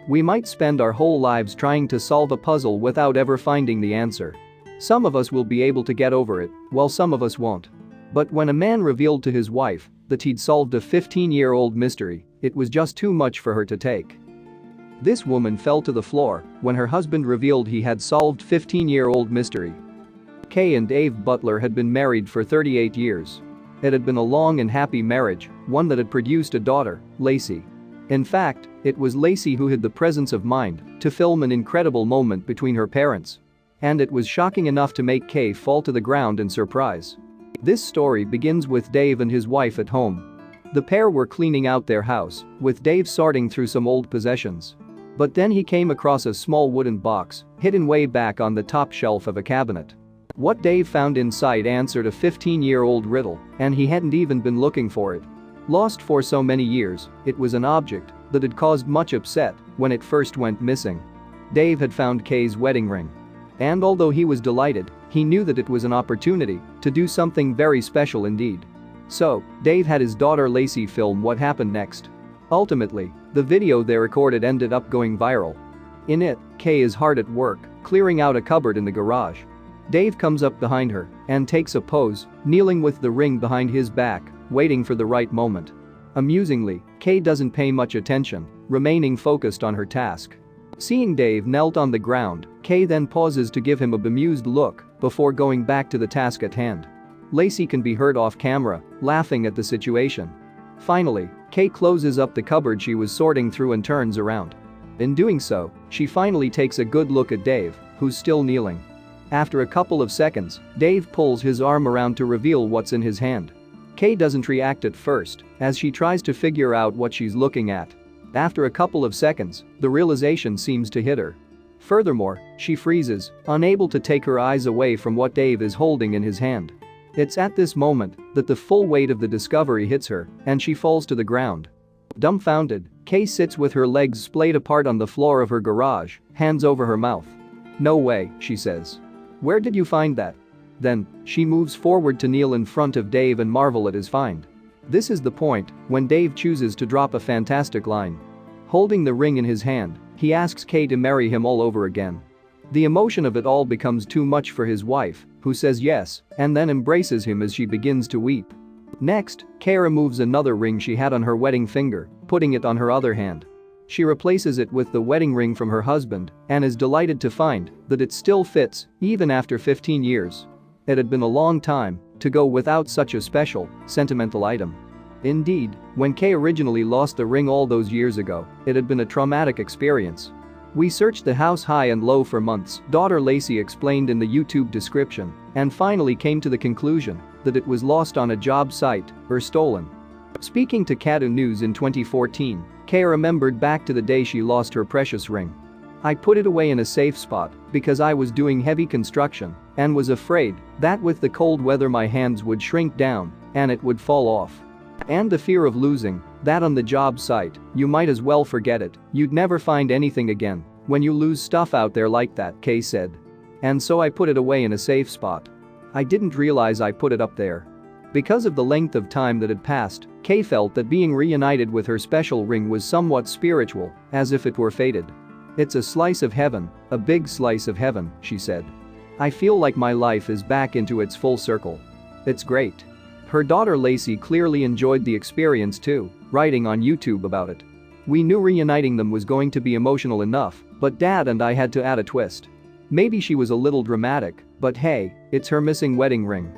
We might spend our whole lives trying to solve a puzzle without ever finding the answer. Some of us will be able to get over it, while some of us won't. But when a man revealed to his wife that he'd solved a 15-year-old mystery, it was just too much for her to take. This woman fell to the floor when her husband revealed he had solved 15-year-old mystery. Kay and Dave Butler had been married for 38 years. It had been a long and happy marriage, one that had produced a daughter, Lacey. In fact, it was Lacey who had the presence of mind to film an incredible moment between her parents. And it was shocking enough to make Kay fall to the ground in surprise. This story begins with Dave and his wife at home. The pair were cleaning out their house, with Dave sorting through some old possessions. But then he came across a small wooden box, hidden way back on the top shelf of a cabinet. What Dave found inside answered a 15-year-old riddle, and he hadn't even been looking for it. Lost for so many years, it was an object that had caused much upset when it first went missing. Dave had found Kay's wedding ring. And although he was delighted, he knew that it was an opportunity to do something very special indeed. So, Dave had his daughter Lacey film what happened next. Ultimately, the video they recorded ended up going viral. In it, Kay is hard at work, clearing out a cupboard in the garage. Dave comes up behind her and takes a pose, kneeling with the ring behind his back, waiting for the right moment. Amusingly, Kay doesn't pay much attention, remaining focused on her task. Seeing Dave knelt on the ground, Kay then pauses to give him a bemused look before going back to the task at hand. Lacey can be heard off camera, laughing at the situation. Finally, Kay closes up the cupboard she was sorting through and turns around. In doing so, she finally takes a good look at Dave, who's still kneeling. After a couple of seconds, Dave pulls his arm around to reveal what's in his hand. Kay doesn't react at first, as she tries to figure out what she's looking at. After a couple of seconds, the realization seems to hit her. Furthermore, she freezes, unable to take her eyes away from what Dave is holding in his hand. It's at this moment that the full weight of the discovery hits her, and she falls to the ground. Dumbfounded, Kay sits with her legs splayed apart on the floor of her garage, hands over her mouth. "No way," she says. "Where did you find that?" Then, she moves forward to kneel in front of Dave and marvel at his find. This is the point when Dave chooses to drop a fantastic line. Holding the ring in his hand, he asks Kay to marry him all over again. The emotion of it all becomes too much for his wife, who says yes and then embraces him as she begins to weep. Next, Kay removes another ring she had on her wedding finger, putting it on her other hand. She replaces it with the wedding ring from her husband and is delighted to find that it still fits, even after 15 years. It had been a long time to go without such a special, sentimental item. Indeed, when Kay originally lost the ring all those years ago, it had been a traumatic experience. "We searched the house high and low for months," daughter Lacey explained in the YouTube description, and finally came to the conclusion that it was lost on a job site or stolen. Speaking to Kadu News in 2014, Kay remembered back to the day she lost her precious ring. "I put it away in a safe spot because I was doing heavy construction and was afraid that with the cold weather my hands would shrink down and it would fall off. And the fear of losing that on the job site, you might as well forget it, you'd never find anything again when you lose stuff out there like that," Kay said. "And so I put it away in a safe spot. I didn't realize I put it up there." Because of the length of time that had passed, Kay felt that being reunited with her special ring was somewhat spiritual, as if it were fated. "It's a slice of heaven, a big slice of heaven," she said. "I feel like my life is back into its full circle. It's great." Her daughter Lacey clearly enjoyed the experience too, writing on YouTube about it. "We knew reuniting them was going to be emotional enough, but Dad and I had to add a twist. Maybe she was a little dramatic, but hey, it's her missing wedding ring."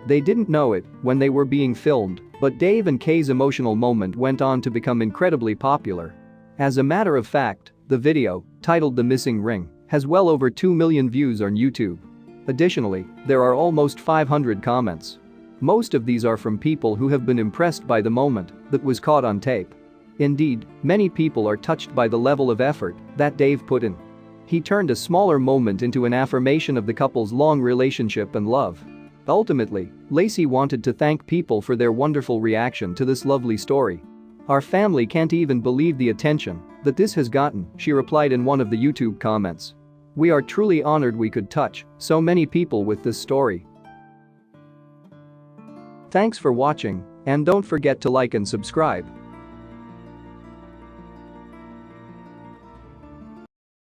They didn't know it when they were being filmed, but Dave and Kay's emotional moment went on to become incredibly popular. As a matter of fact, the video, titled "The Missing Ring," has well over 2 million views on YouTube. Additionally, there are almost 500 comments. Most of these are from people who have been impressed by the moment that was caught on tape. Indeed, many people are touched by the level of effort that Dave put in. He turned a smaller moment into an affirmation of the couple's long relationship and love. Ultimately, Lacey wanted to thank people for their wonderful reaction to this lovely story. "Our family can't even believe the attention that this has gotten," she replied in one of the YouTube comments. "We are truly honored we could touch so many people with this story." Thanks for watching, and don't forget to like and subscribe.